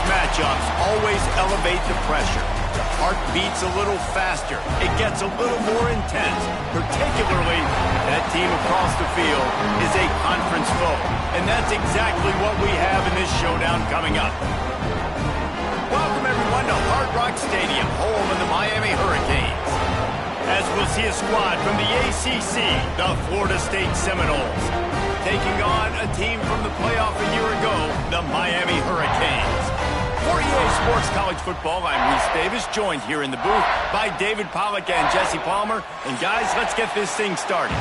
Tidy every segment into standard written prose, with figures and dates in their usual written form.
matchups always elevate the pressure. The heart beats a little faster. It gets a little more intense, particularly that team across the field is a conference foe. And that's exactly what we have in this showdown coming up. Welcome, everyone, to Hard Rock Stadium, home of the Miami Hurricanes. As we'll see a squad from the ACC, the Florida State Seminoles, taking on a team from the playoff a year ago, the Miami Hurricanes. For EA Sports College Football, I'm Reese Davis, joined here in the booth by David Pollack and Jesse Palmer. And guys, let's get this thing started.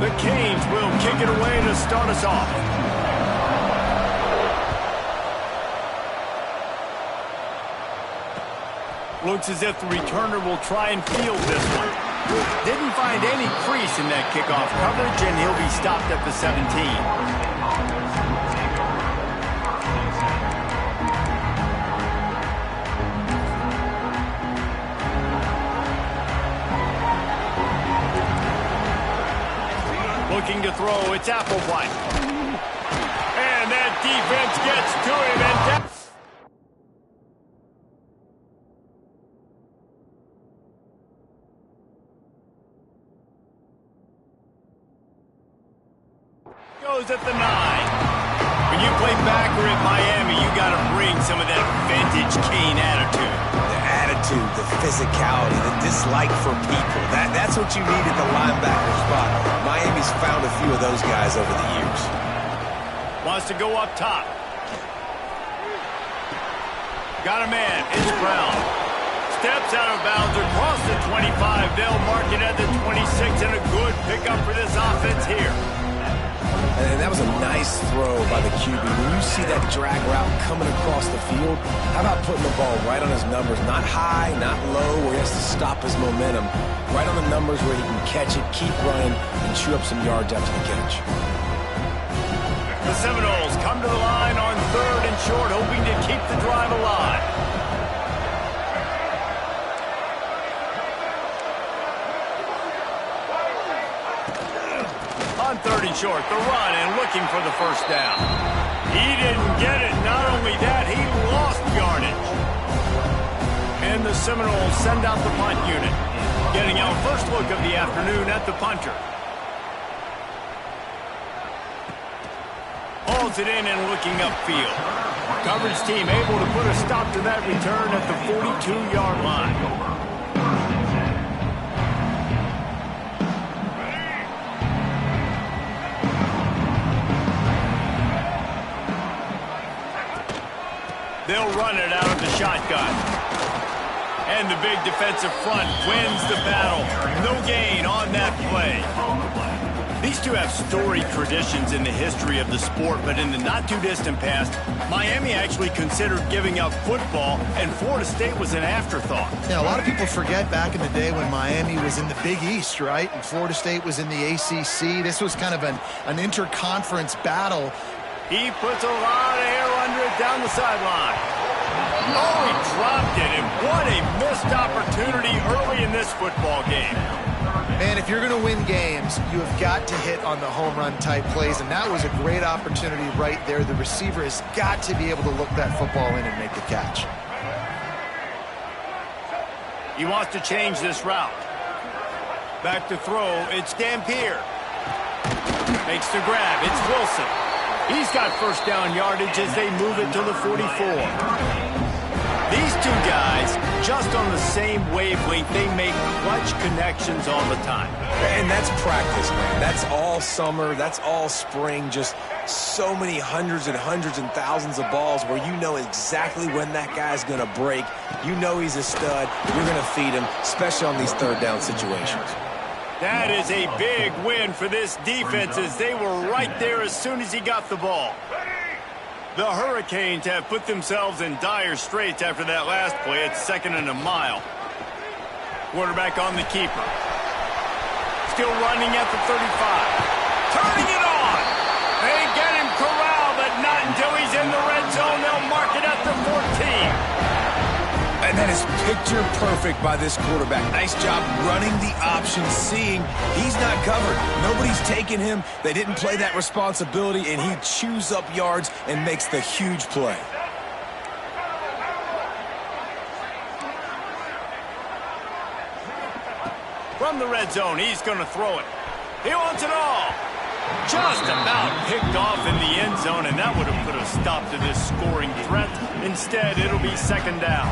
The Canes will kick it away to start us off. Looks as if the returner will try and field this one. Didn't find any crease in that kickoff coverage, and he'll be stopped at the 17. Looking to throw, it's Applewhite. And that defense gets to him, and that goes at the 9. When you play backer at Miami, you got to bring some of that vintage Cane attitude. The attitude, the physicality, the dislike for people. That's what you need at the linebacker spot. Miami's found a few of those guys over the years. Wants to go up top. Got a man. It's Brown. Steps out of bounds across the 25. They'll mark it at the 26, and a good pickup for this offense here. And that was a nice throw by the QB. When you see that drag route coming across the field, how about putting the ball right on his numbers? Not high, not low, where he has to stop his momentum. Right on the numbers where he can catch it, keep running, and chew up some yards after the catch. The Seminoles come to the line on 3rd and short, hoping to keep the drive alive. On 3rd and short, the run and looking for the first down. He didn't get it. Not only that, he lost yardage. And the Seminoles send out the punt unit, getting our first look of the afternoon at the punter. Hauls it in and looking upfield. Coverage team able to put a stop to that return at the 42-yard line. They'll run it out of the shotgun. And the big defensive front wins the battle. No gain on that play. These two have storied traditions in the history of the sport, but in the not-too-distant past, Miami actually considered giving up football, and Florida State was an afterthought. Yeah, a lot of people forget back in the day when Miami was in the Big East, right? And Florida State was in the ACC. This was kind of an interconference battle. He puts a lot of air under it down the sideline. Oh, he dropped it, and what a missed opportunity early in this football game. Man, if you're going to win games, you have got to hit on the home run type plays, and that was a great opportunity right there. The receiver has got to be able to look that football in and make the catch. He wants to change this route. Back to throw, it's Dampier. Makes the grab, it's Wilson. He's got first down yardage as they move it to the 44. These two guys, just on the same wavelength, they make clutch connections all the time. And that's practice, man. That's all summer. That's all spring. Just so many hundreds and thousands of balls where you know exactly when that guy's going to break. You know he's a stud. You're going to feed him, especially on these third down situations. That is a big win for this defense as they were right there as soon as he got the ball. The Hurricanes have put themselves in dire straits after that last play. It's 2nd and a mile. Quarterback on the keeper. Still running at the 35. Turning it on. They get him corralled, but not until he's in the red zone. They'll mark it at the 14. And that is picture perfect by this quarterback. Nice job running the option, seeing he's not covered. Nobody's taking him. They didn't play that responsibility, and he chews up yards and makes the huge play. From the red zone, he's going to throw it. He wants it all. Just about picked off in the end zone, and that would have put a stop to this scoring threat. Instead, it'll be second down.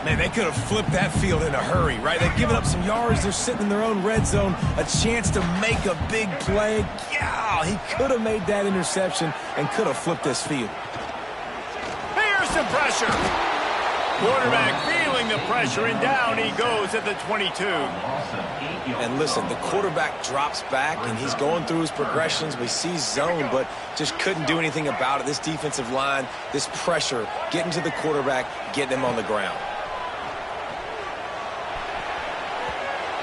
Man, they could have flipped that field in a hurry, right? They've given up some yards. They're sitting in their own red zone. A chance to make a big play. Yeah, he could have made that interception and could have flipped this field. Here's some pressure. Quarterback feeling the pressure, and down he goes at the 22. And listen, the quarterback drops back, and he's going through his progressions. We see zone, but just couldn't do anything about it. This defensive line, this pressure, getting to the quarterback, getting him on the ground.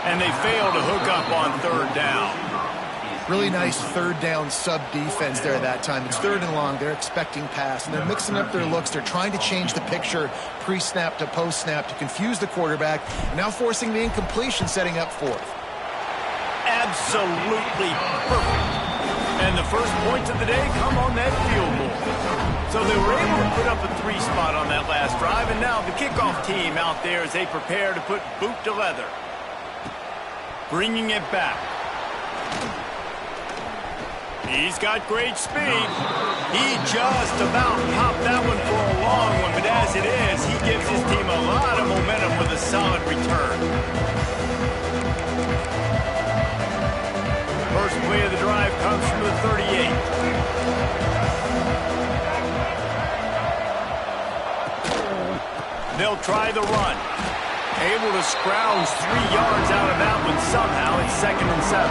And they fail to hook up on third down. Really nice third down sub-defense there that time. It's third and long. They're expecting pass, and they're mixing up their looks. They're trying to change the picture pre-snap to post-snap to confuse the quarterback, and now forcing the incompletion, setting up fourth. Absolutely perfect. And the first points of the day come on that field goal. So they were able to put up a 3 spot on that last drive, and now the kickoff team out there as they prepare to put boot to leather. Bringing it back. He's got great speed. He just about popped that one for a long one, but as it is, he gives his team a lot of momentum with a solid return. First play of the drive comes from the 38. They'll try the run. Able to scrounge 3 yards out of that one somehow. It's 2nd and 7.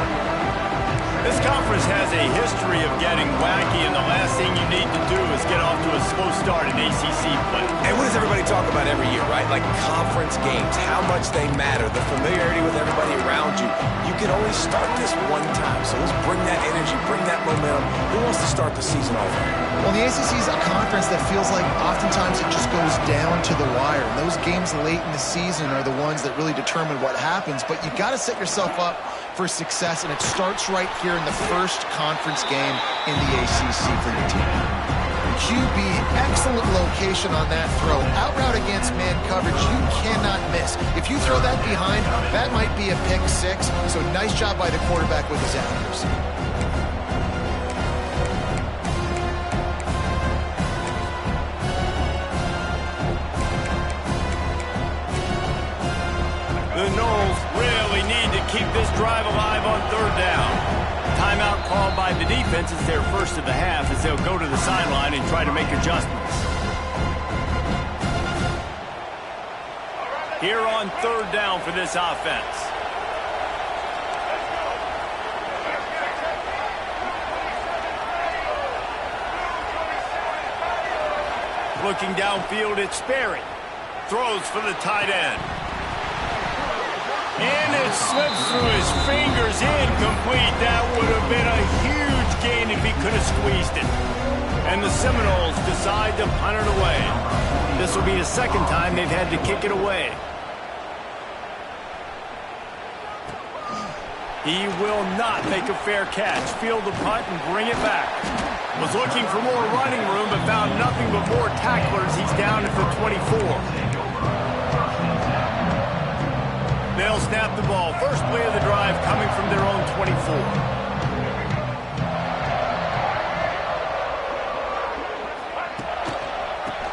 This conference has a history of getting wacky, and the last thing you need to do is get off to a slow start in ACC play. And what does everybody talk about every year, right? Like conference games, how much they matter, the familiarity with everybody around you. You can only start this one time, so let's bring that energy, bring that momentum. Who wants to start the season off? Well, the ACC is a conference that feels like oftentimes it just goes down to the wire. And those games late in the season are the ones that really determine what happens. But you've got to set yourself up for success, and it starts right here in the first conference game in the ACC for your team. QB, excellent location on that throw. Out route against man coverage, you cannot miss. If you throw that behind, that might be a pick 6. So nice job by the quarterback with his accuracy. The Noles really need to keep this drive alive on third down. Timeout called by the defense is their first of the half as they'll go to the sideline and try to make adjustments. Here on third down for this offense. Looking downfield, it's Sperry. Throws for the tight end. And it slips through his fingers, incomplete. That would have been a huge gain if he could have squeezed it. And the Seminoles decide to punt it away. This will be the second time they've had to kick it away. He will not make a fair catch. Field the punt and bring it back. Was looking for more running room, but found nothing but more tacklers. He's down at the 24. They'll snap the ball. First play of the drive coming from their own 24.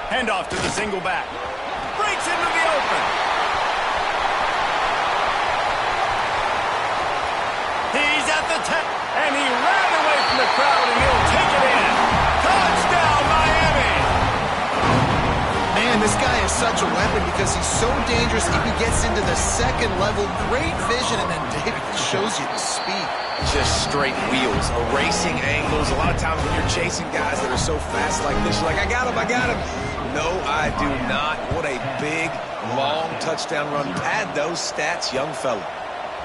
Handoff to the single back. Breaks into the open. He's at the 10, and he ran away from the crowd, and he'll take it in. Touchdown, Miami! Man, this guy is such a weapon because he's so dangerous. If he gets into the second level, great vision, and then David shows you the speed. Just straight wheels, erasing angles. A lot of times when you're chasing guys that are so fast like this, you're like, I got him, I got him. No, I do not. What a big, long touchdown run. Pad those stats, young fella.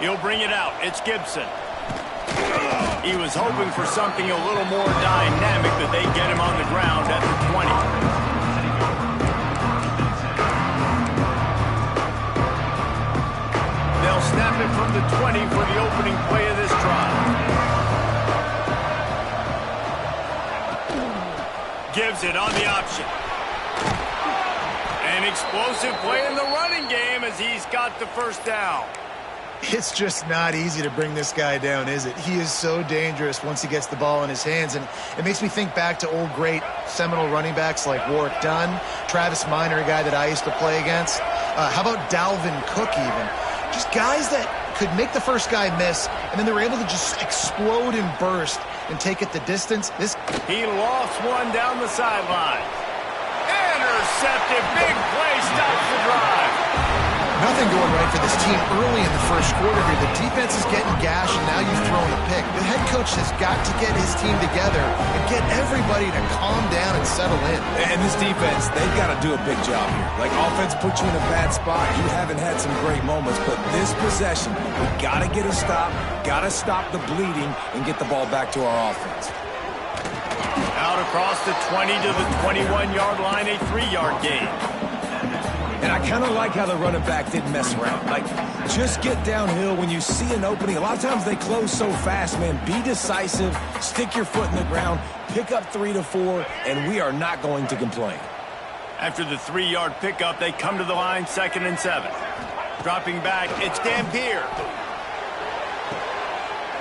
He'll bring it out. It's Gibson. He was hoping for something a little more dynamic, but they get him on the ground at the 20. gives it on the option. An explosive play in the running game as he's got the first down. It's just not easy to bring this guy down, is it? He is so dangerous once he gets the ball in his hands, and it makes me think back to old great seminal running backs like Warwick Dunn, Travis Minor, a guy that I used to play against. How about Dalvin Cook even? Just guys that could make the first guy miss, and then they were able to just explode and burst and take it the distance. He lost one down the sideline. Intercepted. Big play stops the drive. Nothing going right for this team early in the first quarter here. The defense is getting gashed, and now you've thrown a pick. The head coach has got to get his team together and get everybody to calm down and settle in. And this defense, they've got to do a big job here. Like, offense put you in a bad spot. You haven't had some great moments, but this possession, we got to get a stop, got to stop the bleeding, and get the ball back to our offense. Out across the 20 to the 21-yard line, a 3-yard gain. And I kind of like how the running back didn't mess around. Like, just get downhill when you see an opening. A lot of times they close so fast, man. Be decisive, stick your foot in the ground, pick up 3 to 4, and we are not going to complain. After the 3-yard pickup, they come to the line, 2nd and 7. Dropping back, it's Dampier.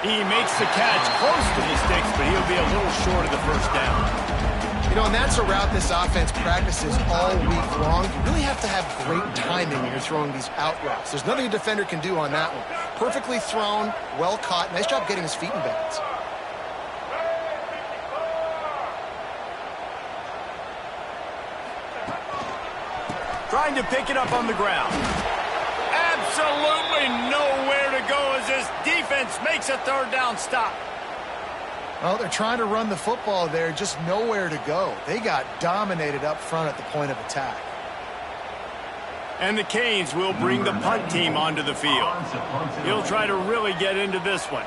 He makes the catch close to the sticks, but he'll be a little short of the first down. You know, and that's a route this offense practices all week long. You really have to have great timing when you're throwing these out routes. There's nothing a defender can do on that one. Perfectly thrown, well caught. Nice job getting his feet in bounds. Trying to pick it up on the ground. Absolutely nowhere to go as this defense makes a 3rd down stop. Well, they're trying to run the football there, just nowhere to go. They got dominated up front at the point of attack. And the Canes will bring the punt team onto the field. He'll try to really get into this one.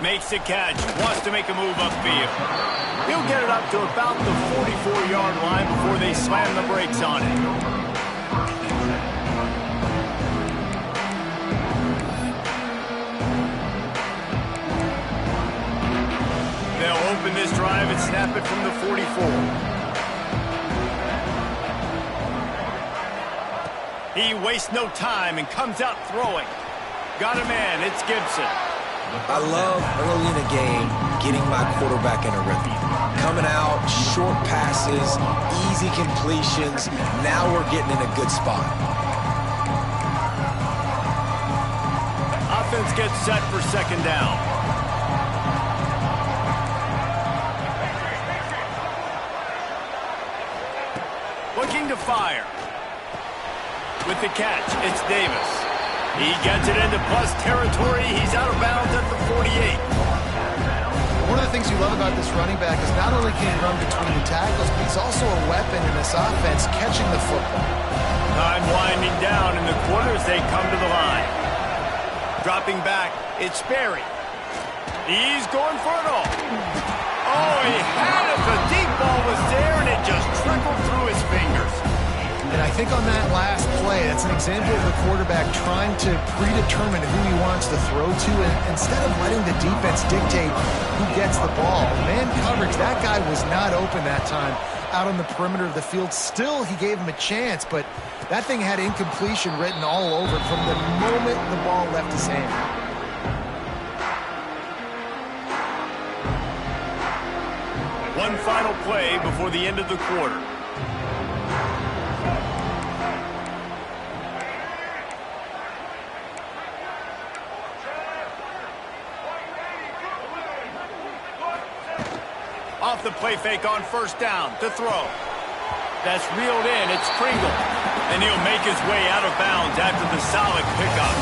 Makes the catch, wants to make a move upfield. He'll get it up to about the 44-yard line before they slam the brakes on it. They'll open this drive and snap it from the 44. He wastes no time and comes out throwing. Got a man, it's Gibson. I love early in a game getting my quarterback in a rhythm. Coming out, short passes, easy completions. Now we're getting in a good spot. Offense gets set for 2nd down. Looking to fire. With the catch, it's Davis. He gets it into plus territory. He's out of bounds at the 48. One of the things you love about this running back is not only can he run between the tackles, but he's also a weapon in this offense catching the football. Time winding down in the quarter as they come to the line. Dropping back, it's Sperry. He's going for it all. Oh, he had it. The deep ball was there, and it just trickled through his fingers. And I think on that last play, that's an example of the quarterback trying to predetermine who he wants to throw to, and instead of letting the defense dictate who gets the ball. Man coverage, that guy was not open that time out on the perimeter of the field. Still, he gave him a chance, but that thing had incompletion written all over it from the moment the ball left his hand. One final play before the end of the quarter. Off the play fake on 1st down to throw. That's reeled in. It's Pringle. And he'll make his way out of bounds after the solid pickup.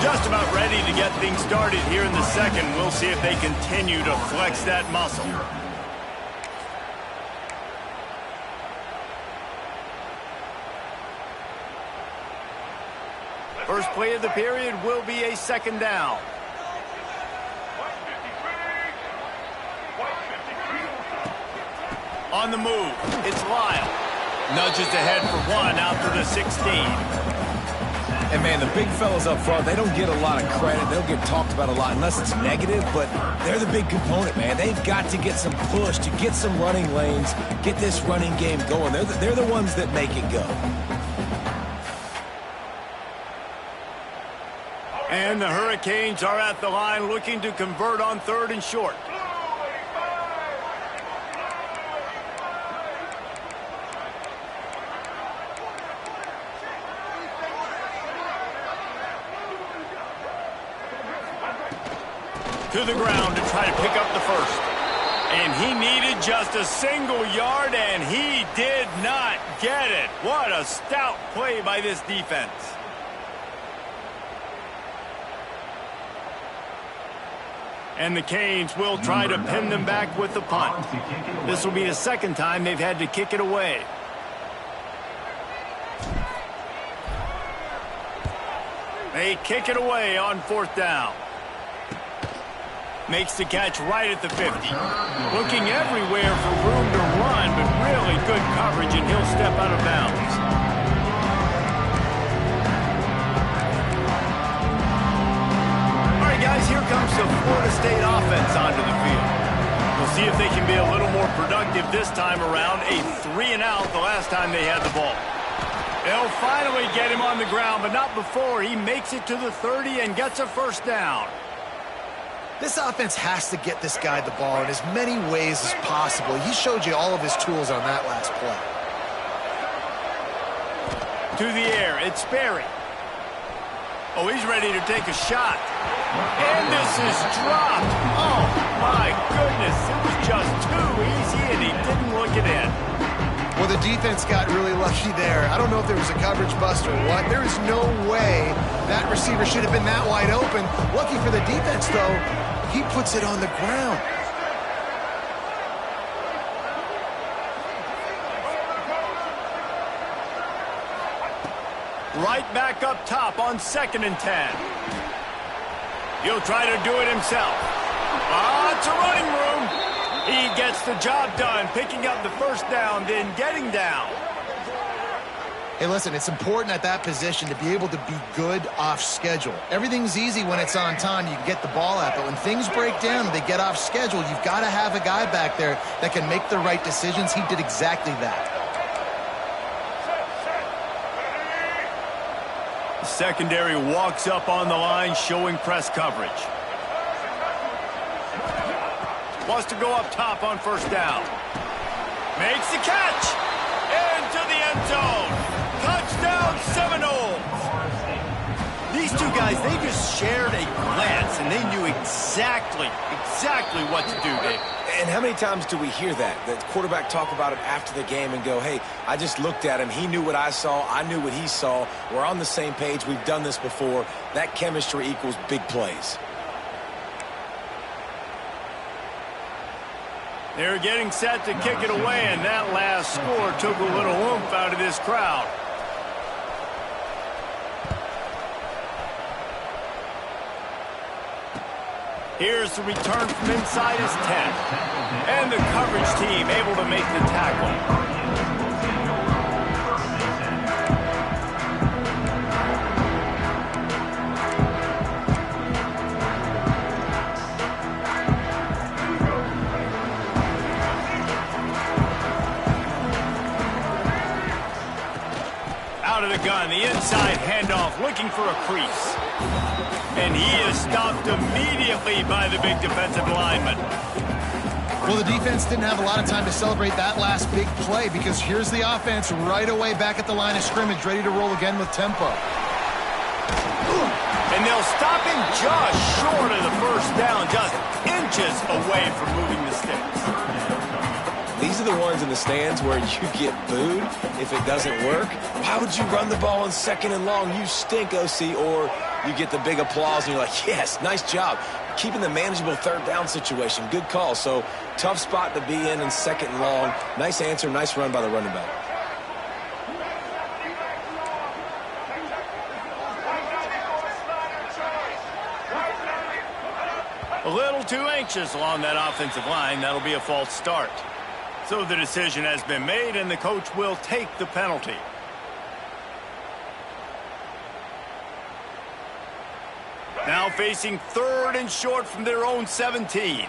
Just about ready to get things started here in the 2nd. We'll see if they continue to flex that muscle. First play of the period will be a 2nd down. On the move, it's Lyle. Nudges ahead for 1 out to the 16. And, man, the big fellas up front, they don't get a lot of credit. They'll get talked about a lot unless it's negative, but they're the big component, man. They've got to get some push, to get some running lanes, get this running game going. They're the ones that make it go. And the Hurricanes are at the line looking to convert on 3rd and short. To the ground to try to pick up the first. And he needed just a single yard, and he did not get it. What a stout play by this defense. And the Canes will try to pin them back with the punt. This will be the 2nd time they've had to kick it away. They kick it away on 4th down. Makes the catch right at the 50. Looking everywhere for room to run, but really good coverage, and he'll step out of bounds. All right, guys, here comes the Florida State offense onto the field. We'll see if they can be a little more productive this time around. A 3-and-out the last time they had the ball. They'll finally get him on the ground, but not before he makes it to the 30 and gets a 1st down. This offense has to get this guy the ball in as many ways as possible. He showed you all of his tools on that last play. To the air, it's Sperry. Oh, he's ready to take a shot. And this is dropped. Oh, my goodness. It was just too easy, and he didn't look it in. Well, the defense got really lucky there. I don't know if there was a coverage bust or what. There is no way that receiver should have been that wide open. Lucky for the defense, though, he puts it on the ground. Right back up top on 2nd and 10. He'll try to do it himself. Lots of running room. He gets the job done, picking up the 1st down, then getting down. Hey, listen, it's important at that position to be able to be good off schedule. Everything's easy when it's on time. You can get the ball out, but when things break down and they get off schedule, you've got to have a guy back there that can make the right decisions. He did exactly that. The secondary walks up on the line, showing press coverage. Wants to go up top on 1st down. Makes the catch. Into the end zone. Touchdown, Seminoles. These two guys, they just shared a glance, and they knew exactly what to do, Dave. And how many times do we hear that? The quarterback talk about it after the game and go, hey, I just looked at him. He knew what I saw. I knew what he saw. We're on the same page. We've done this before. That chemistry equals big plays. They're getting set to kick it away, and that last score took a little oomph out of this crowd. Here's the return from inside his 10. And the coverage team able to make the tackle. Out of the gun, the inside handoff, looking for a crease. And he is stopped immediately by the big defensive lineman. Well, the defense didn't have a lot of time to celebrate that last big play because here's the offense right away back at the line of scrimmage, ready to roll again with tempo. And they'll stop him just short of the 1st down, just inches away from moving the sticks. These are the ones in the stands where you get booed if it doesn't work. Why would you run the ball on 2nd and long? You stink, OC. Or you get the big applause and you're like, yes, nice job. Keeping the manageable 3rd down situation. Good call. So tough spot to be in 2nd and long. Nice answer, nice run by the running back. A little too anxious along that offensive line. That'll be a false start. So the decision has been made, and the coach will take the penalty. Now facing 3rd and short from their own 17.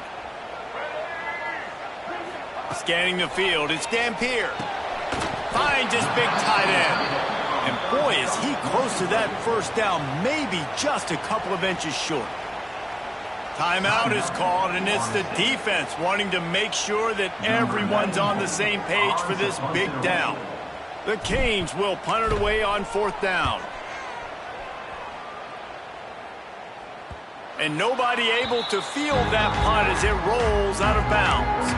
Scanning the field, it's Dampier. Finds his big tight end. And boy, is he close to that first down, maybe just a couple of inches short. Timeout is called, and it's the defense wanting to make sure that everyone's on the same page for this big down. The Canes will punt it away on 4th down. And nobody able to field that punt as it rolls out of bounds.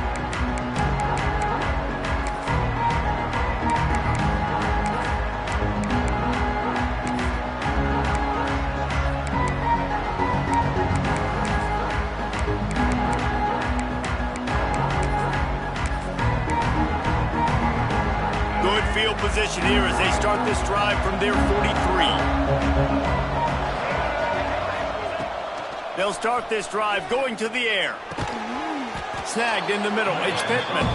Good field position here as they start this drive from their 43. They'll start this drive going to the air. Snagged in the middle. It's Pittman.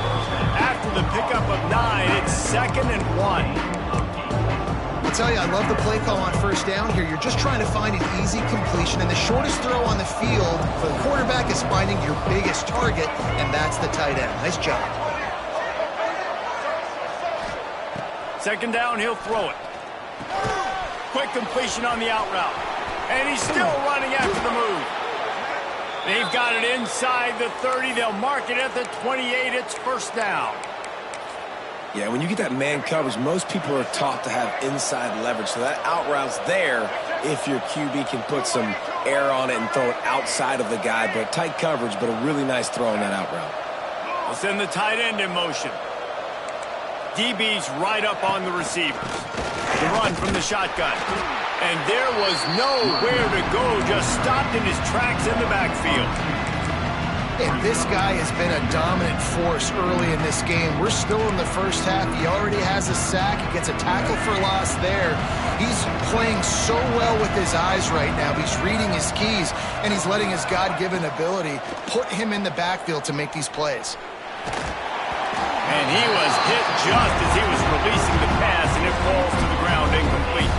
After the pickup of 9, it's 2nd and 1. I'll tell you, I love the play call on 1st down here. You're just trying to find an easy completion, and the shortest throw on the field for the quarterback is finding your biggest target, and that's the tight end. Nice job. 2nd down, he'll throw it. Quick completion on the out route. And he's still running after the move. They've got it inside the 30. They'll mark it at the 28. It's 1st down. Yeah, when you get that man coverage, most people are taught to have inside leverage. So that out route's there if your QB can put some air on it and throw it outside of the guy. But tight coverage, but a really nice throw on that out route. We'll send the tight end in motion. DB's right up on the receivers. The run from the shotgun. And there was nowhere to go, just stopped in his tracks in the backfield. And this guy has been a dominant force early in this game. We're still in the 1st half. He already has a sack. He gets a tackle for loss there. He's playing so well with his eyes right now. He's reading his keys, and he's letting his God-given ability put him in the backfield to make these plays. And he was hit just as he was releasing the pass, and it falls to the ground incomplete.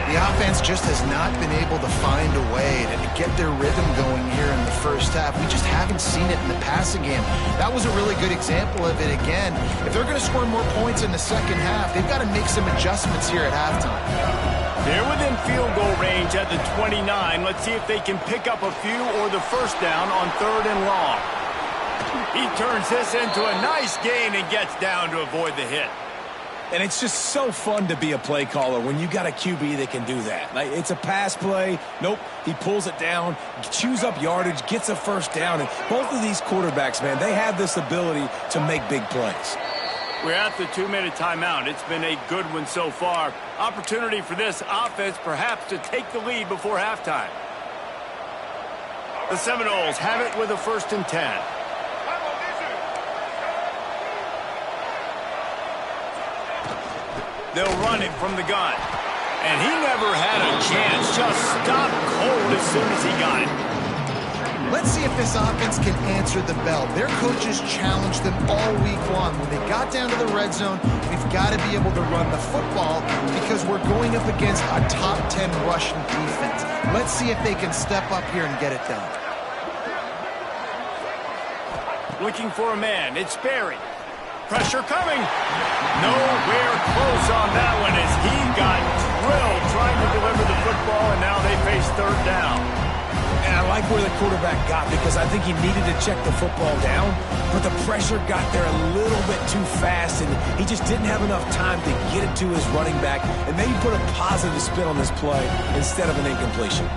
The offense just has not been able to find a way to get their rhythm going here in the 1st half. We just haven't seen it in the passing game. That was a really good example of it again. If they're going to score more points in the 2nd half, they've got to make some adjustments here at halftime. They're within field goal range at the 29. Let's see if they can pick up a few or the 1st down on 3rd and long. He turns this into a nice gain and gets down to avoid the hit. And it's just so fun to be a play caller when you got a QB that can do that. Like, it's a pass play. Nope, he pulls it down, chews up yardage, gets a 1st down. And both of these quarterbacks, man, they have this ability to make big plays. We're at the 2-minute timeout. It's been a good one so far. Opportunity for this offense perhaps to take the lead before halftime. The Seminoles have it with a 1st and 10. They'll run it from the gun. And he never had a chance. Just stopped cold as soon as he got it. Let's see if this offense can answer the bell. Their coaches challenged them all week long. When they got down to the red zone, we've got to be able to run the football because we're going up against a top 10 rushing defense. Let's see if they can step up here and get it done. Looking for a man. It's Berry. Pressure coming. Nowhere close on that one as he got drilled trying to deliver the football, and now they face 3rd down. And I like where the quarterback got because I think he needed to check the football down, but the pressure got there a little bit too fast, and he just didn't have enough time to get it to his running back and maybe put a positive spin on this play instead of an incompletion.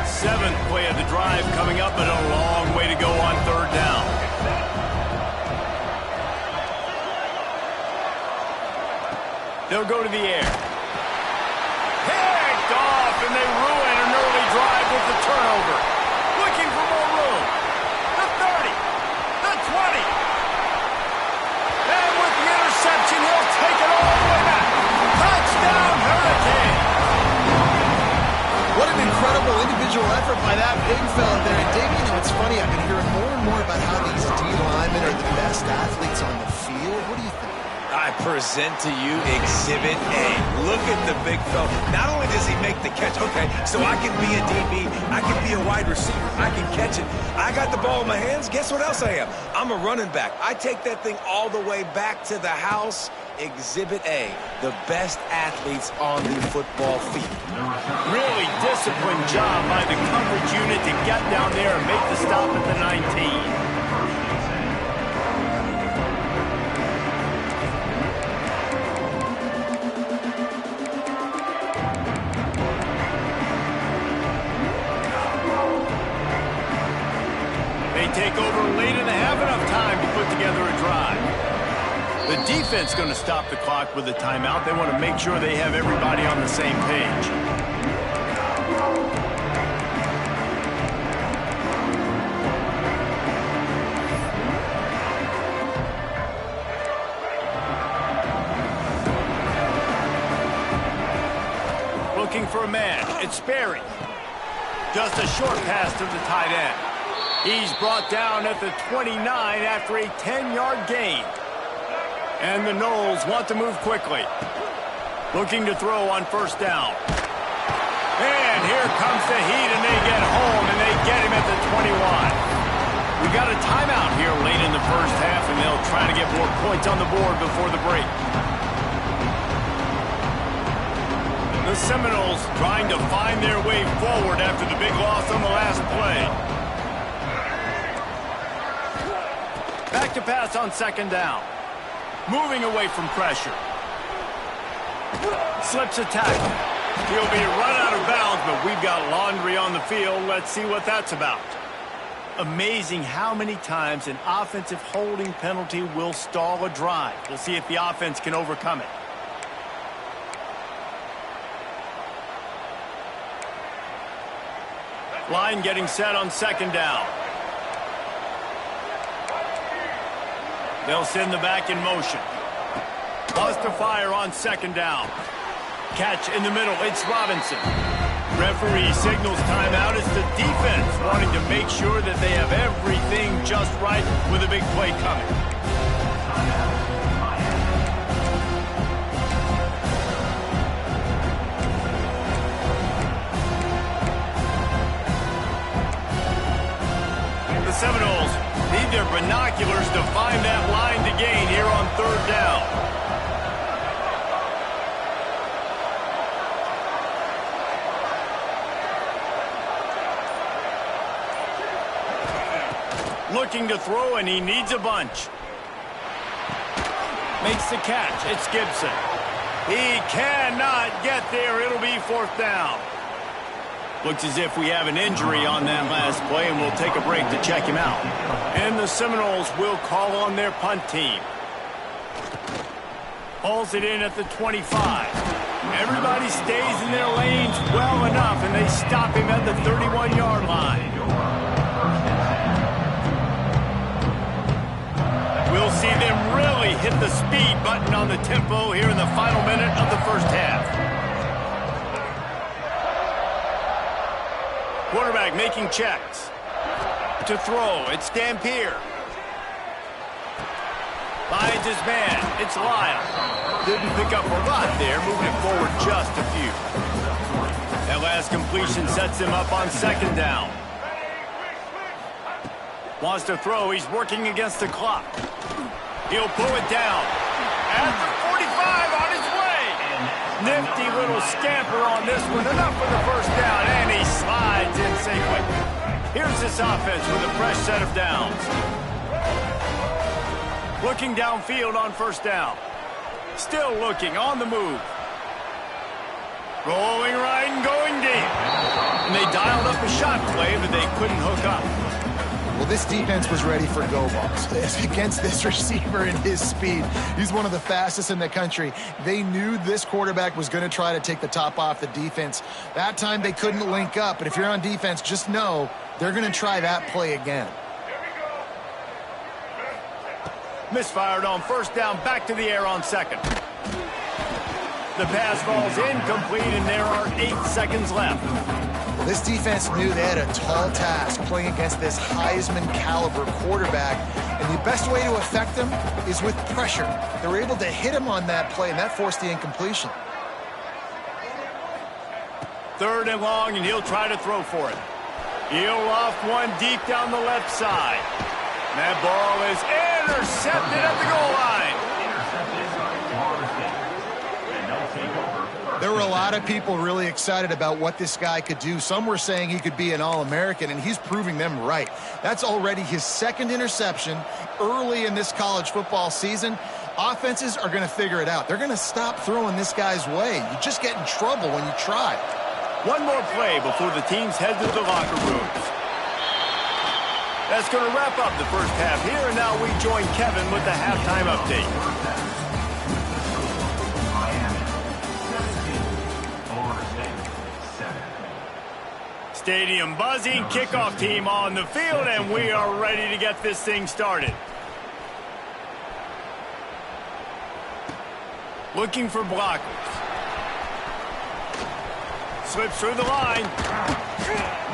7th play of the drive coming up, but a long way to go on 3rd down. They'll go to the air. Picked off, and they ruin an early drive with the turnover. Looking for more room. The 30. The 20. And with the interception, he'll take it all the way back. Touchdown, Hurricane. What an incredible individual effort by that big fella there. And Dave, you know, it's funny, I've been hearing more and more about how these D linemen are the best athletes on the field. What do you think? I present to you Exhibit A. Look at the big fella. Not only does he make the catch, okay, so I can be a DB, I can be a wide receiver, I can catch it. I got the ball in my hands, guess what else I am? I'm a running back. I take that thing all the way back to the house. Exhibit A, the best athletes on the football field. Really disciplined job by the coverage unit to get down there and make the stop at the 19. Take over late and have enough time to put together a drive. The defense going to stop the clock with a timeout. They want to make sure they have everybody on the same page. Looking for a man. It's Sperry. Just a short pass to the tight end. He's brought down at the 29 after a 10-yard gain. And the Noles want to move quickly. Looking to throw on first down. And here comes the heat, and they get home, and they get him at the 21. We got a timeout here late in the first half, and they'll try to get more points on the board before the break. The Seminoles trying to find their way forward after the big loss on the last play. Back to pass on second down. Moving away from pressure. Slips a tackle. He'll be run out of bounds, but we've got laundry on the field. Let's see what that's about. Amazing how many times an offensive holding penalty will stall a drive. We'll see if the offense can overcome it. Line getting set on second down. They'll send the back in motion. Wants to fire on second down. Catch in the middle. It's Robinson. Referee signals timeout. It's the defense wanting to make sure that they have everything just right with a big play coming. The Seminoles need their binoculars to find that line to gain here on third down. Looking to throw, and he needs a bunch. Makes the catch. It's Gibson. He cannot get there. It'll be fourth down. Looks as if we have an injury on that last play, and we'll take a break to check him out. And the Seminoles will call on their punt team. Hauls it in at the 25. Everybody stays in their lanes well enough, and they stop him at the 31-yard line. We'll see them really hit the speed button on the tempo here in the final minute of the first half. Quarterback making checks. To throw, it's Dampier. Finds his man, it's Lyle. Didn't pick up a lot there, moving it forward just a few. That last completion sets him up on second down. Wants to throw, he's working against the clock. He'll pull it down. At the 45 on his way. Nifty little scamper on this one. Enough for the first down, and he slides in safely. Here's this offense with a fresh set of downs. Looking downfield on first down. Still looking, on the move. Rolling right and going deep. And they dialed up a shot play, but they couldn't hook up. Well, this defense was ready for go balls against this receiver and his speed. He's one of the fastest in the country. They knew this quarterback was going to try to take the top off the defense. That time they couldn't link up, but if you're on defense, just know they're going to try that play again. Misfired on first down, back to the air on second. The pass falls incomplete, and there are 8 seconds left. Well, this defense knew they had a tall task playing against this Heisman caliber quarterback. And the best way to affect him is with pressure. They were able to hit him on that play, and that forced the incompletion. 3rd and long, and he'll try to throw for it. He'll loft one deep down the left side. That ball is intercepted at the goal line. There were a lot of people really excited about what this guy could do. Some were saying he could be an All-American, and he's proving them right. That's already his 2nd interception early in this college football season. Offenses are going to figure it out. They're going to stop throwing this guy's way. You just get in trouble when you try. One more play before the teams head to the locker rooms. That's going to wrap up the first half here, and now we join Kevin with the halftime update. Stadium buzzing, kickoff team on the field, and we are ready to get this thing started. Looking for blockers. Slips through the line.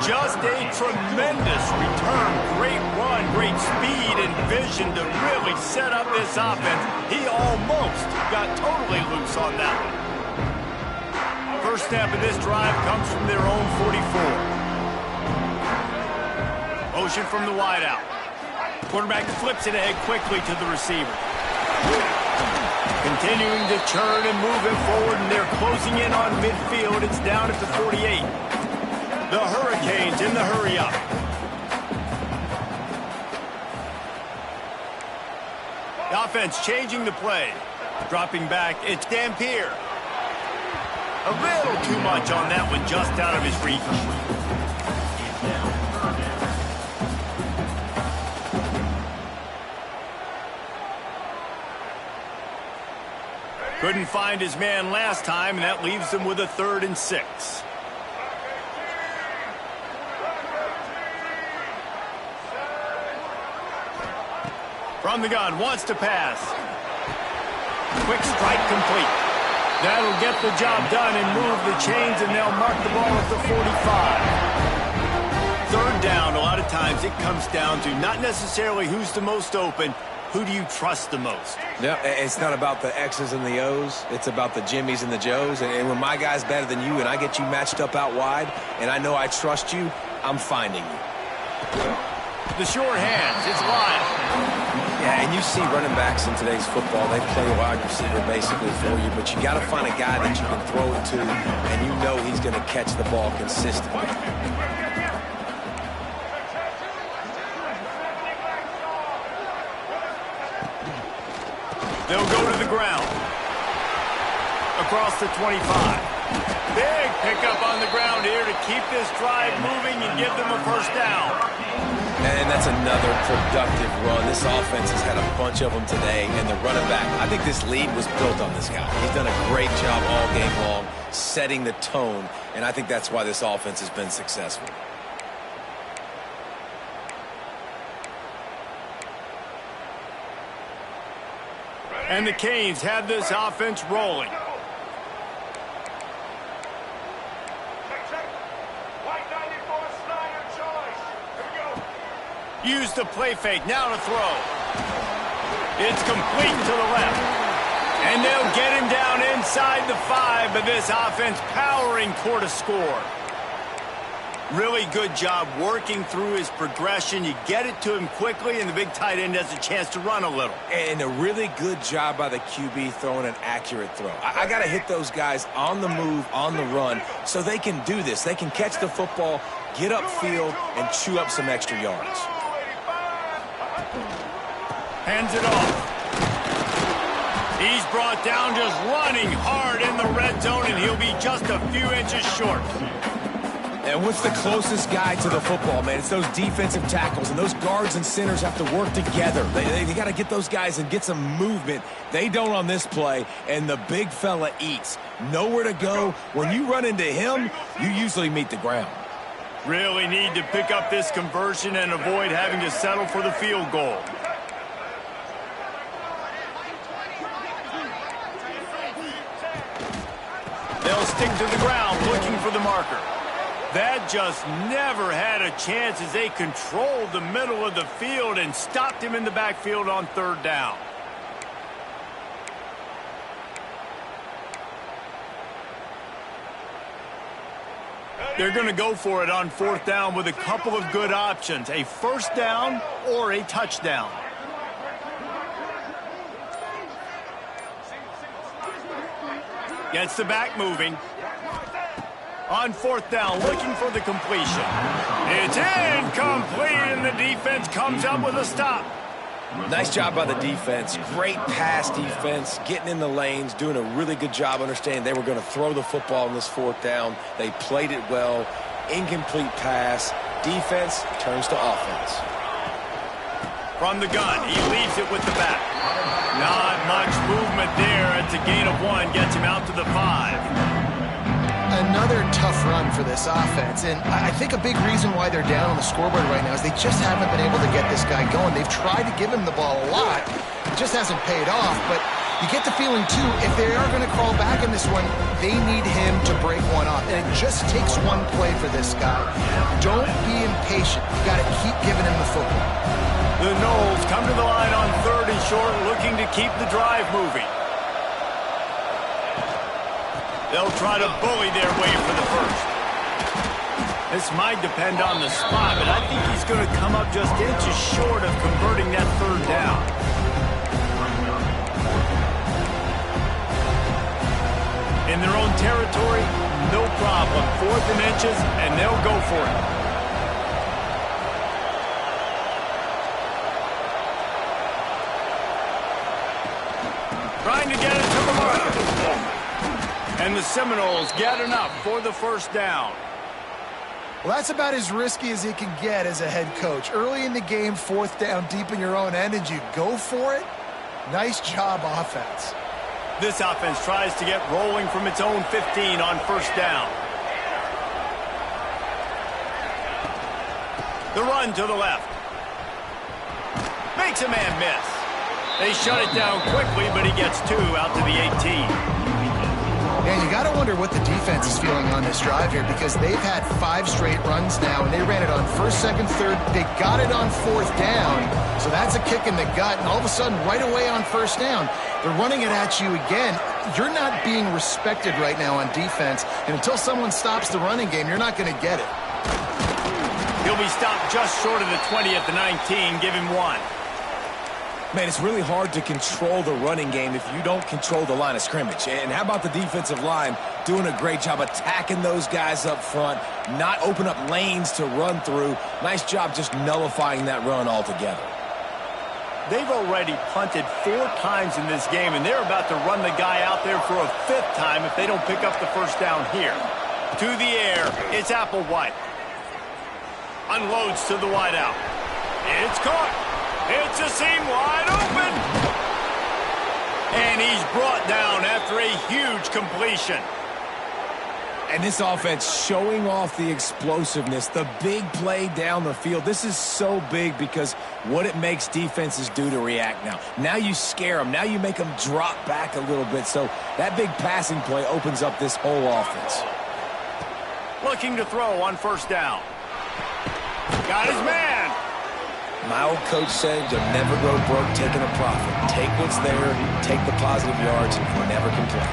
Just a tremendous return. Great run, great speed and vision to really set up this offense. He almost got totally loose on that one. First snap of this drive comes from their own 44. Motion from the wideout. Quarterback flips it ahead quickly to the receiver. Continuing to churn and move it forward, and they're closing in on midfield. It's down at the 48. The Hurricanes in the hurry-up. The offense changing the play. Dropping back, it's Dampier. A little too much on that one, just out of his reach. Couldn't find his man last time, and that leaves him with a 3rd and 6. From the gun, wants to pass. Quick strike complete. That'll get the job done and move the chains, and they'll mark the ball at the 45. 3rd down, a lot of times it comes down to not necessarily who's the most open, who do you trust the most? No, it's not about the X's and the O's. It's about the Jimmys and the Joes. And when my guy's better than you and I get you matched up out wide and I know I trust you, I'm finding you. The short hands, it's Lyle. Yeah, and you see running backs in today's football, they play a wide receiver basically for you, but you got to find a guy that you can throw it to and you know he's going to catch the ball consistently. They'll go to the ground. Across the 25. Big pickup on the ground here to keep this drive moving and give them a 1st down. And that's another productive run. This offense has had a bunch of them today, and the running back, I think this lead was built on this guy. He's done a great job all game long, setting the tone, and I think that's why this offense has been successful. And the Canes have this offense rolling. Use the play fake, now to throw. It's complete to the left. And they'll get him down inside the 5, but this offense powering toward a score. Really good job working through his progression. You get it to him quickly, and the big tight end has a chance to run a little. And a really good job by the QB throwing an accurate throw. I got to hit those guys on the move, on the run, so they can do this. They can catch the football, get upfield, and chew up some extra yards. Hands it off. He's brought down just running hard in the red zone, and he'll be just a few inches short. And what's the closest guy to the football, man? It's those defensive tackles, and those guards and centers have to work together. They got to get those guys and get some movement. They don't on this play, and the big fella eats. Nowhere to go. When you run into him, you usually meet the ground. Really need to pick up this conversion and avoid having to settle for the field goal. They'll stick to the ground looking for the marker. That just never had a chance as they controlled the middle of the field and stopped him in the backfield on third down. They're going to go for it on fourth down with a couple of good options, a first down or a touchdown. Gets the back moving. On fourth down, looking for the completion. It's incomplete, and the defense comes up with a stop. Nice job by the defense. Great pass defense, getting in the lanes, doing a really good job understanding they were going to throw the football in this fourth down. They played it well. Incomplete pass. Defense turns to offense. From the gun, he leaves it with the back. Not much movement there. It's a gain of 1, gets him out to the 5. Another tough run for this offense, and I think a big reason why they're down on the scoreboard right now is they just haven't been able to get this guy going. They've tried to give him the ball a lot. It just hasn't paid off, but you get the feeling, too, if they are going to crawl back in this one, they need him to break one off, and it just takes one play for this guy. Don't be impatient. You got to keep giving him the football. The Knowles come to the line on third and short, looking to keep the drive moving. They'll try to bully their way for the first. This might depend on the spot, but I think he's going to come up just inches short of converting that third down. In their own territory, no problem. 4th and inches, and they'll go for it. Trying to get it to the mark. And the Seminoles get enough for the first down. Well, that's about as risky as he can get as a head coach. Early in the game, 4th down, deep in your own end, and you go for it. Nice job, offense. This offense tries to get rolling from its own 15 on first down. The run to the left. Makes a man miss. They shut it down quickly, but he gets 2 out to the 18. And you got to wonder what the defense is feeling on this drive here, because they've had 5 straight runs now, and they ran it on first, second, third. They got it on fourth down, so that's a kick in the gut. And all of a sudden, right away on first down, they're running it at you again. You're not being respected right now on defense, and until someone stops the running game, you're not going to get it. He'll be stopped just short of the 20 at the 19. Give him 1. Man, it's really hard to control the running game if you don't control the line of scrimmage. And how about the defensive line doing a great job attacking those guys up front, not open up lanes to run through. Nice job just nullifying that run altogether. They've already punted 4 times in this game, and they're about to run the guy out there for a 5th time if they don't pick up the first down here. To the air, it's Applewhite. Unloads to the wideout. It's caught. It's a seam wide open. And he's brought down after a huge completion. And this offense showing off the explosiveness, the big play down the field. This is so big because what it makes defenses do to react now. Now you scare them. Now you make them drop back a little bit. So that big passing play opens up this whole offense. Looking to throw on first down. Got his man. My old coach said you'll never go broke taking a profit. Take what's there, take the positive yards, and never complain.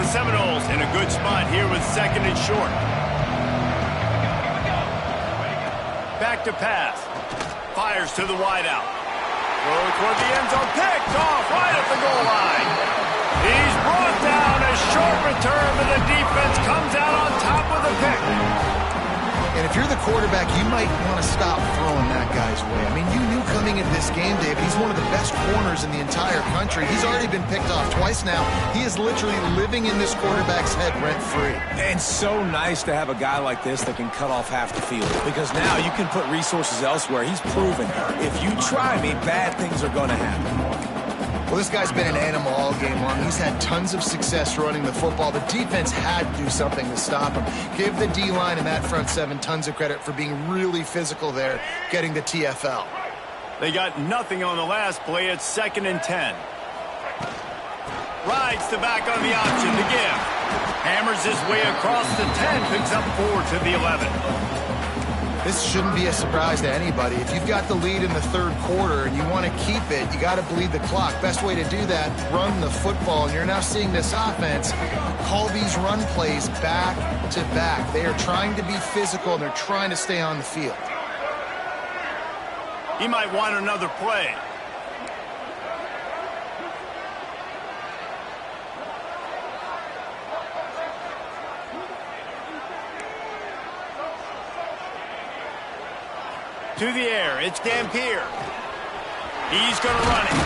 The Seminoles in a good spot here with 2nd and short. Back to pass. Fires to the wideout. Throw toward the end zone. Picked off right at the goal line. He's brought down. A short return, but the defense comes out on top with a pick. And if you're the quarterback, you might want to stop throwing that guy's way. I mean, you knew coming into this game, David, he's one of the best corners in the entire country. He's already been picked off twice now. He is literally living in this quarterback's head rent-free. And so nice to have a guy like this that can cut off half the field, because now you can put resources elsewhere. He's proven if you try me, bad things are going to happen. Well, this guy's been an animal all game long. He's had tons of success running the football. The defense had to do something to stop him. Give the D-line and that front 7 tons of credit for being really physical there, getting the TFL. They got nothing on the last play. It's 2nd and 10. Rides the back on the option to give. Hammers his way across the 10, picks up 4 to the 11. This shouldn't be a surprise to anybody. If you've got the lead in the third quarter and you want to keep it, you got to bleed the clock. Best way to do that, run the football. And you're now seeing this offense call these run plays back to back. They are trying to be physical, and they're trying to stay on the field. He might want another play. To the air, it's Dampier. He's going to run it.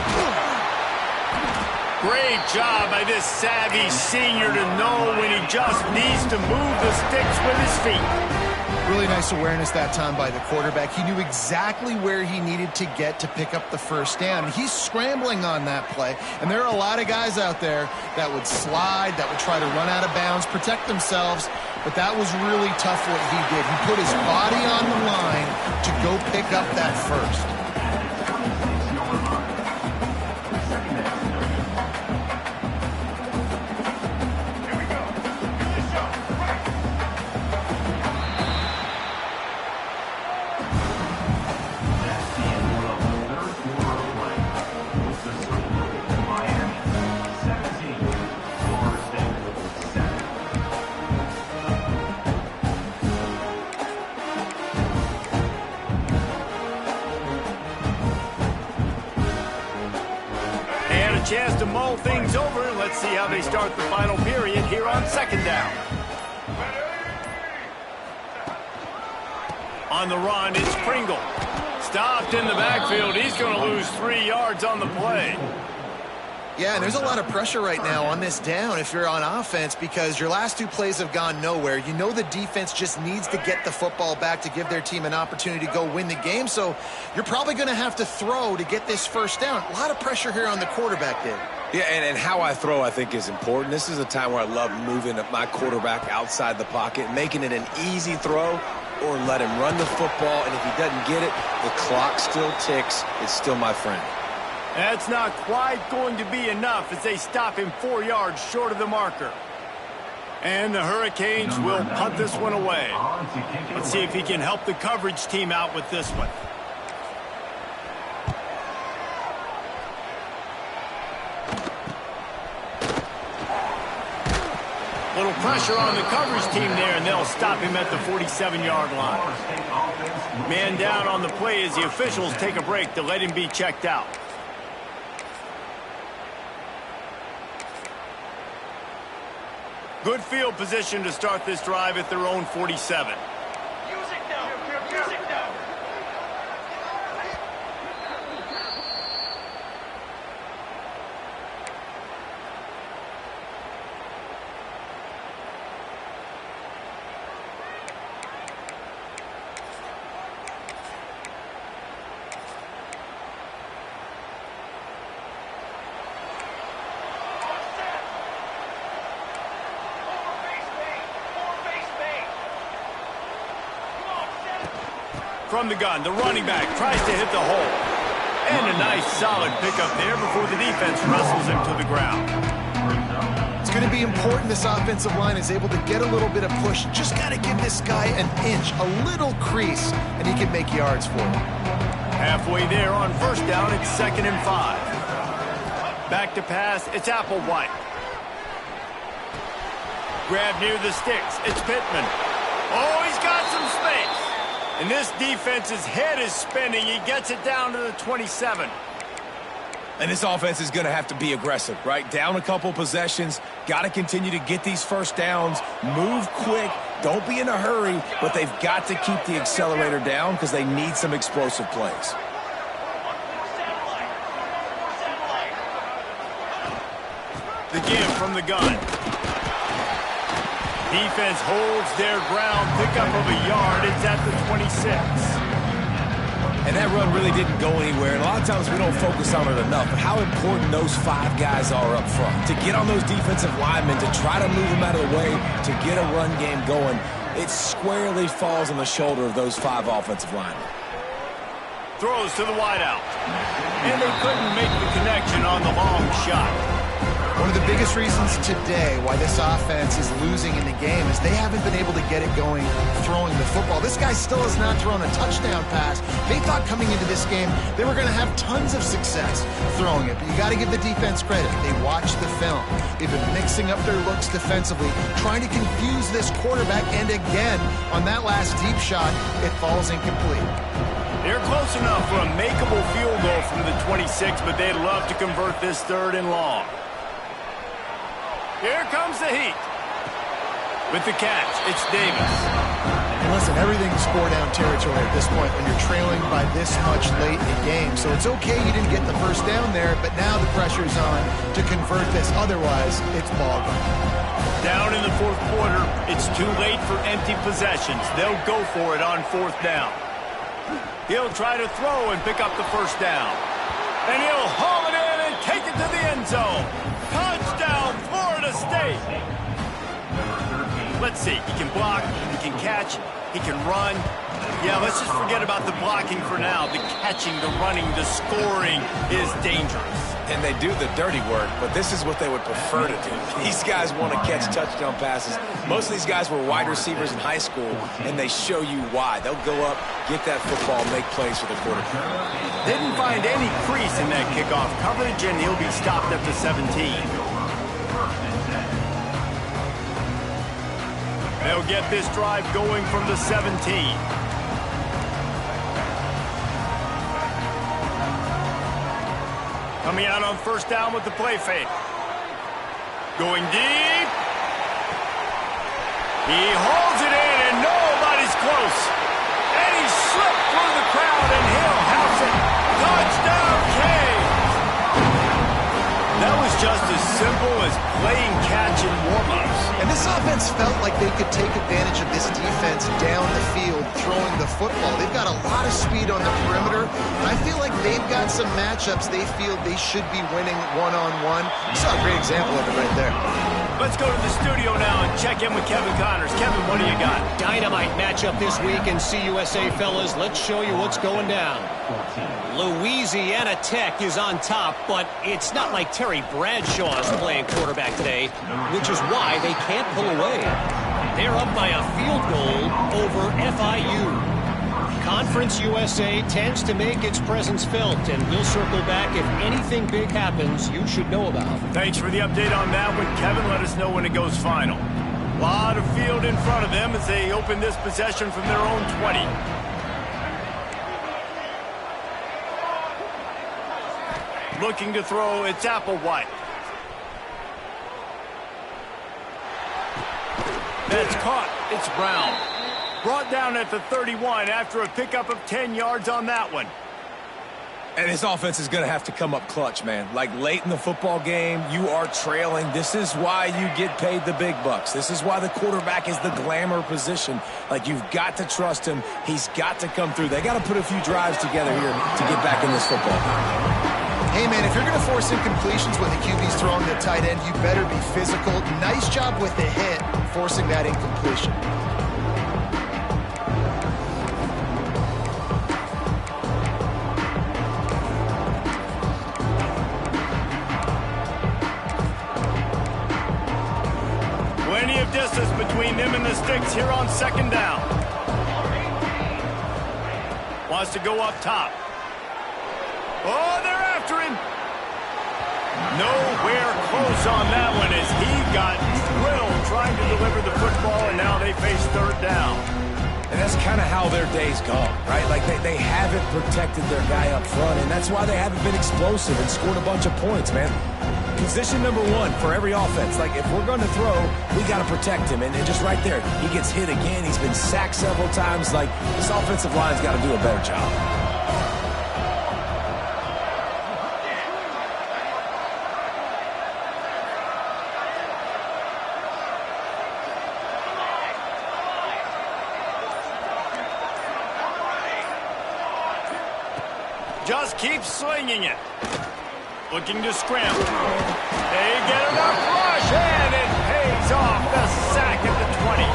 Great job by this savvy senior to know when he just needs to move the sticks with his feet. Really nice awareness that time by the quarterback. He knew exactly where he needed to get to pick up the first down. He's scrambling on that play, and there are a lot of guys out there that would slide, that would try to run out of bounds, protect themselves, but that was really tough what he did. He put his body on the line to go pick up that first. Chance to mull things over. Let's see how they start the final period here on second down. On the run, it's Pringle. Stopped in the backfield. He's going to lose 3 yards on the play. Yeah, and there's a lot of pressure right now on this down if you're on offense, because your last 2 plays have gone nowhere. You know the defense just needs to get the football back to give their team an opportunity to go win the game, so you're probably going to have to throw to get this first down. A lot of pressure here on the quarterback, Dave. Yeah, and how I throw, I think, is important. This is a time where I love moving my quarterback outside the pocket, making it an easy throw, or let him run the football, and if he doesn't get it, the clock still ticks. It's still my friend. That's not quite going to be enough as they stop him 4 yards short of the marker. And the Hurricanes will punt this one away. Let's see if he can help the coverage team out with this one. Little pressure on the coverage team there, and they'll stop him at the 47-yard line. Man down on the play as the officials take a break to let him be checked out. Good field position to start this drive at their own 47. From the gun, the running back tries to hit the hole. And a nice solid pickup there before the defense wrestles him to the ground. It's going to be important this offensive line is able to get a little bit of push. Just got to give this guy an inch, a little crease, and he can make yards for him. Halfway there on first down, it's 2nd and 5. Back to pass, it's Applewhite. Grab near the sticks, it's Pittman. Oh, he's got some space. And this defense's head is spinning. He gets it down to the 27. And this offense is going to have to be aggressive, right? Down a couple possessions, got to continue to get these first downs, move quick, don't be in a hurry, but they've got to keep the accelerator down because they need some explosive plays. The give from the gun. Defense holds their ground, pickup of a yard. It's at the 26. And that run really didn't go anywhere. And a lot of times we don't focus on it enough. But how important those 5 guys are up front. To get on those defensive linemen, to try to move them out of the way, to get a run game going, it squarely falls on the shoulder of those 5 offensive linemen. Throws to the wideout. And they couldn't make the connection on the long shot. One of the biggest reasons today why this offense is losing in the game is they haven't been able to get it going throwing the football. This guy still has not thrown a touchdown pass. They thought coming into this game they were going to have tons of success throwing it, but you got to give the defense credit. They watched the film. They've been mixing up their looks defensively, trying to confuse this quarterback, and again, on that last deep shot, it falls incomplete. They're close enough for a makeable field goal from the 26, but they'd love to convert this 3rd and long. Here comes the heat. With the catch, it's Davis. And listen, everything's 4-down territory at this point when you're trailing by this much late in the game. So it's okay you didn't get the first down there, but now the pressure's on to convert this. Otherwise, it's ball game. Down in the 4th quarter, it's too late for empty possessions. They'll go for it on 4th down. He'll try to throw and pick up the 1st down. And he'll haul it in and take it to the end zone. Touchdown, Florida State. Let's see, he can block, he can catch, he can run. Yeah, let's just forget about the blocking for now. The catching, the running, the scoring is dangerous. And they do the dirty work, but this is what they would prefer to do. These guys want to catch touchdown passes. Most of these guys were wide receivers in high school, and they show you why. They'll go up, get that football, make plays for the quarterback. Didn't find any crease in that kickoff coverage, and he'll be stopped at the 17. They'll get this drive going from the 17. Coming out on 1st down with the play fake. Going deep. He holds it in, and nobody's close. And he slipped through the crowd, and he'll house it. Touchdown, Canes! That was just as simple as playing catch in warm-ups. And this offense felt like they could take advantage of this defense down the field, throwing the football. They've got a lot of speed on the perimeter, and I feel like they've got some matchups they feel they should be winning one-on-one. You saw a great example of it right there. Let's go to the studio now and check in with Kevin Connors. Kevin, what do you got? Dynamite matchup this week in CUSA, fellas. Let's show you what's going down. Louisiana Tech is on top, but it's not like Terry Bradshaw is playing quarterback today, which is why they can't pull away. They're up by a field goal over FIU. Conference USA tends to make its presence felt, and we'll circle back if anything big happens you should know about. Thanks for the update on that one, Kevin. Let us know when it goes final. A lot of field in front of them as they open this possession from their own 20. Looking to throw, it's Applewhite. That's caught. It's Brown. Brought down at the 31 after a pickup of 10 yards on that one. And this offense is going to have to come up clutch, man. Like late in the football game, you are trailing. This is why you get paid the big bucks. This is why the quarterback is the glamour position. Like, you've got to trust him. He's got to come through. They got to put a few drives together here to get back in this football game. Hey, man, if you're going to force incompletions when the QB's throwing the tight end, you better be physical. Nice job with the hit, forcing that incompletion. Plenty of distance between them and the sticks here on 2nd down. Wants to go up top. Oh, they're after him. Nowhere close on that one as he got drilled trying to deliver the football, and now they face 3rd down. And that's kind of how their day's gone, right? Like, they haven't protected their guy up front, and that's why they haven't been explosive and scored a bunch of points, man. Position number 1 for every offense. Like, if we're going to throw, we got to protect him. And just right there, he gets hit again. He's been sacked several times. Like, this offensive line's got to do a better job. Just keeps slinging it. Looking to scramble. They get enough rush, and it pays off. The sack at the 20.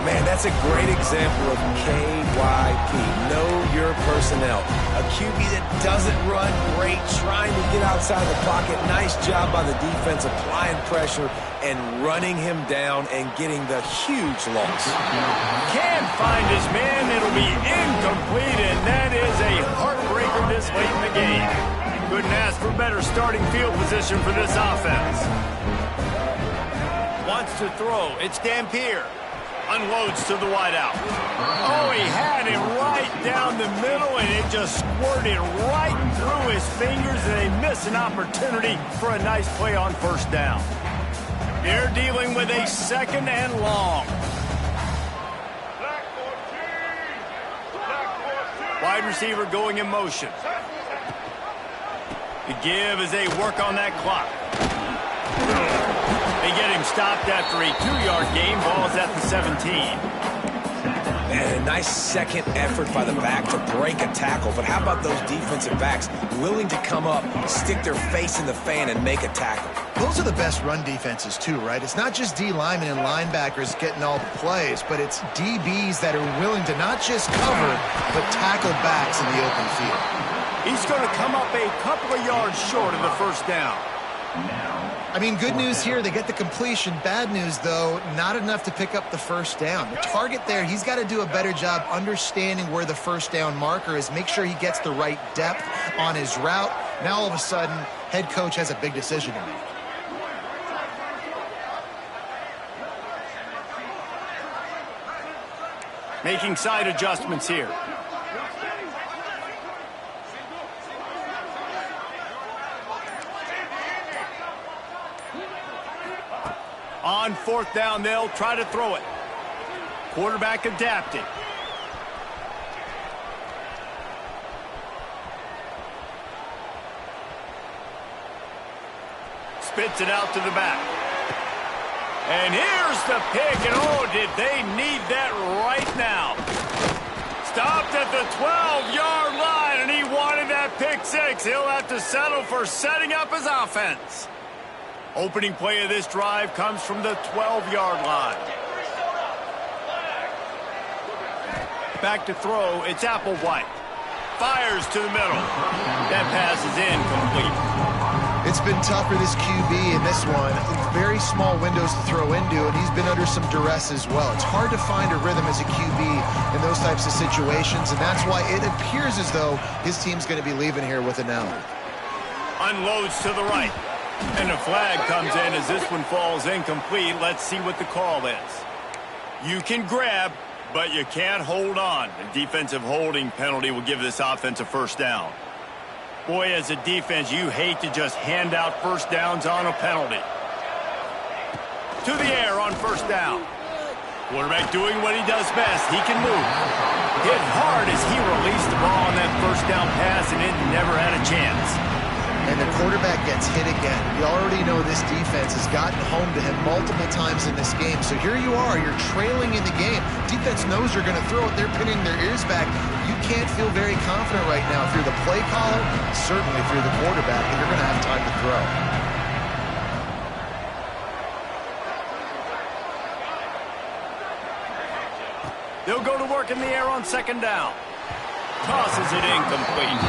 Man, That's a great example of KYP, know your personnel. A QB that doesn't run great, trying to get outside the pocket. Nice job by the defense applying pressure and running him down and getting the huge loss. Can't find his man. It'll be incomplete, and that is a heartbreaker this late in the game. Couldn't ask for better starting field position for this offense. Wants to throw. It's Dampier. Unloads to the wideout. Oh, he had it right down the middle, and it just squirted right through his fingers, and they miss an opportunity for a nice play on first down. They're dealing with a second and long. Wide receiver going in motion. The give as they work on that clock. They get him stopped after a 2-yard gain. Ball's at the 17. And a nice second effort by the back to break a tackle. But how about those defensive backs willing to come up, stick their face in the fan, and make a tackle? Those are the best run defenses too, right? It's not just D linemen and linebackers getting all the plays, but it's DBs that are willing to not just cover, but tackle backs in the open field. He's going to come up a couple of yards short of the first down. I mean, good news here, they get the completion. Bad news, though, not enough to pick up the first down. The target there, he's got to do a better job understanding where the first down marker is, make sure he gets the right depth on his route. Now, all of a sudden, head coach has a big decision to make. Making side adjustments here. On fourth down, they'll try to throw it. Quarterback adapted. Spits it out to the back. And here's the pick, and oh, did they need that right now. Stopped at the 12-yard line, and he wanted that pick six. He'll have to settle for setting up his offense. Opening play of this drive comes from the 12-yard line. Back to throw, it's Applewhite. Fires to the middle. That pass is incomplete. It's been tough for this QB in this one. Very small windows to throw into, and he's been under some duress as well. It's hard to find a rhythm as a QB in those types of situations, and that's why it appears as though his team's going to be leaving here with an L. Unloads to the right. And a flag comes in as this one falls incomplete. Let's see what the call is. You can grab, but you can't hold on. The defensive holding penalty will give this offense a first down. Boy, as a defense, you hate to just hand out first downs on a penalty. To the air on first down. Quarterback doing what he does best. He can move. Hit hard as he released the ball on that first down pass, and it never had a chance. And the quarterback gets hit again. We already know this defense has gotten home to him multiple times in this game. So here you are, you're trailing in the game. Defense knows you're going to throw it. They're pinning their ears back. You can't feel very confident right now if you're the play caller, certainly if you're the quarterback, and you're going to have time to throw. They'll go to work in the air on second down. Tosses it incomplete.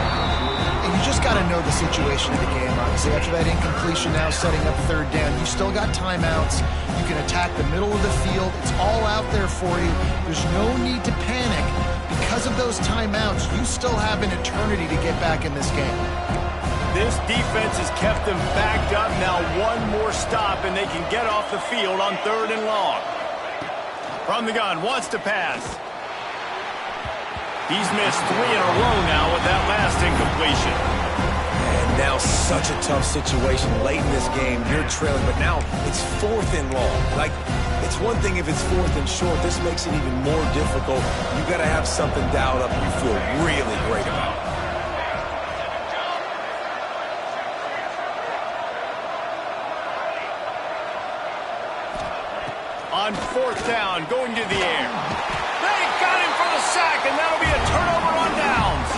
And you just got to know the situation of the game, obviously. After that incompletion, now setting up third down. You still got timeouts. You can attack the middle of the field. It's all out there for you. There's no need to panic. Because of those timeouts, you still have an eternity to get back in this game. This defense has kept them backed up. Now one more stop, and they can get off the field on third and long. From the gun, wants to pass. He's missed 3 in a row now with that last incompletion. And now such a tough situation late in this game. You're trailing, but now it's fourth and long. Like, it's one thing if it's fourth and short. This makes it even more difficult. You got to have something dialed up you feel really great about. On fourth down, going to the air. They got him for the sack, and that'll be a turnover on downs.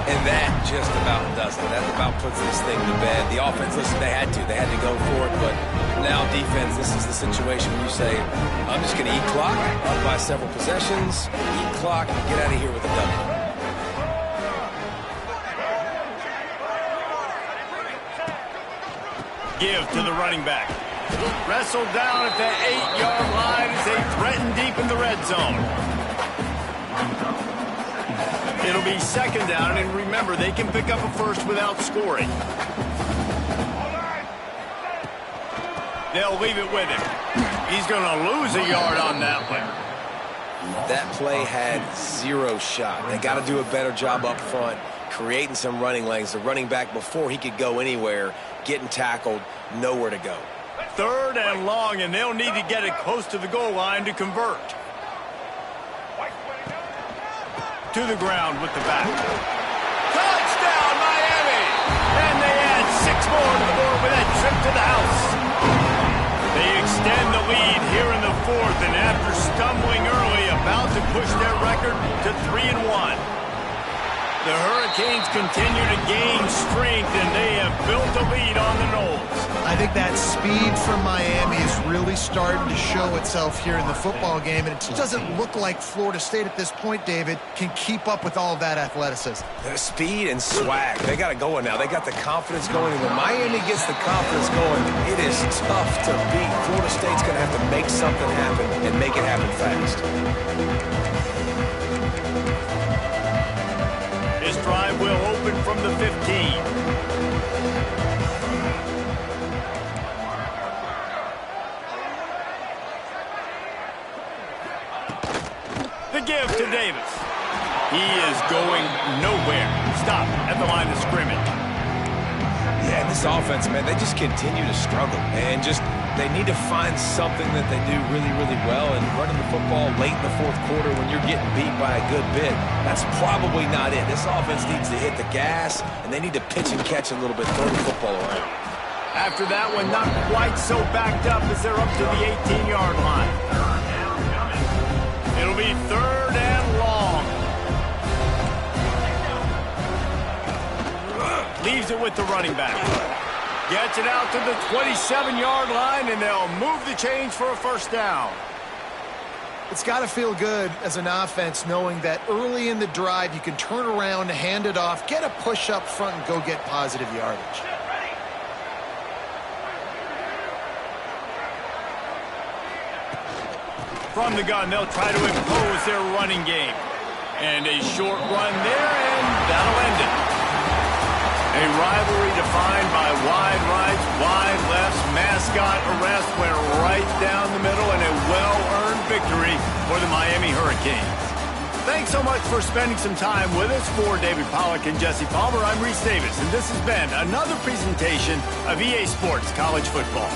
And that just about does it. That about puts this thing to bed. The offense, listen, they had to go for it, but Now, defense, this is the situation where you say, I'm just going to eat clock, up by several possessions, eat clock, and get out of here with a W. Give to the running back. Wrestled down at the 8-yard line as they threaten deep in the red zone. It'll be second down, and remember, they can pick up a first without scoring. They'll leave it with him. He's going to lose a yard on that one. That play had zero shot. They got to do a better job up front, creating some running lanes. The running back, before he could go anywhere, getting tackled, nowhere to go. Third and long, and they'll need to get it close to the goal line to convert. To the ground with the back. Touchdown, Miami! And they add 6 more to the board with that trip to the house. They extend the lead here in the fourth, and after stumbling early, about to push their record to 3-1. The Hurricanes continue to gain strength, and they have built a lead on the Noles. I think that speed from Miami is really starting to show itself here in the football game, and it just doesn't look like Florida State at this point, David, can keep up with all of that athleticism. The speed and swag, they got it going now. They got the confidence going, and when Miami gets the confidence going, it is tough to beat. Florida State's going to have to make something happen and make it happen fast. This drive will open from the 15. The give to Davis. He is going nowhere. Stop at the line of scrimmage. Yeah, this offense, man, they just continue to struggle. And they need to find something that they do really, really well. And running the football late in the fourth quarter when you're getting beat by a good bit, that's probably not it. This offense needs to hit the gas, and they need to pitch and catch a little bit, throw the football around. After that one, not quite so backed up as they're up to the 18-yard line. It'll be third and long. Leaves it with the running back. Gets it out to the 27-yard line, and they'll move the chains for a first down. It's got to feel good as an offense knowing that early in the drive you can turn around, hand it off, get a push up front, and go get positive yardage. From the gun, they'll try to impose their running game. And a short run there, and that'll end it. A rivalry defined by wide rights, wide lefts, mascot arrest went right down the middle, and a well-earned victory for the Miami Hurricanes. Thanks so much for spending some time with us. For David Pollack and Jesse Palmer, I'm Reese Davis, and this has been another presentation of EA Sports College Football.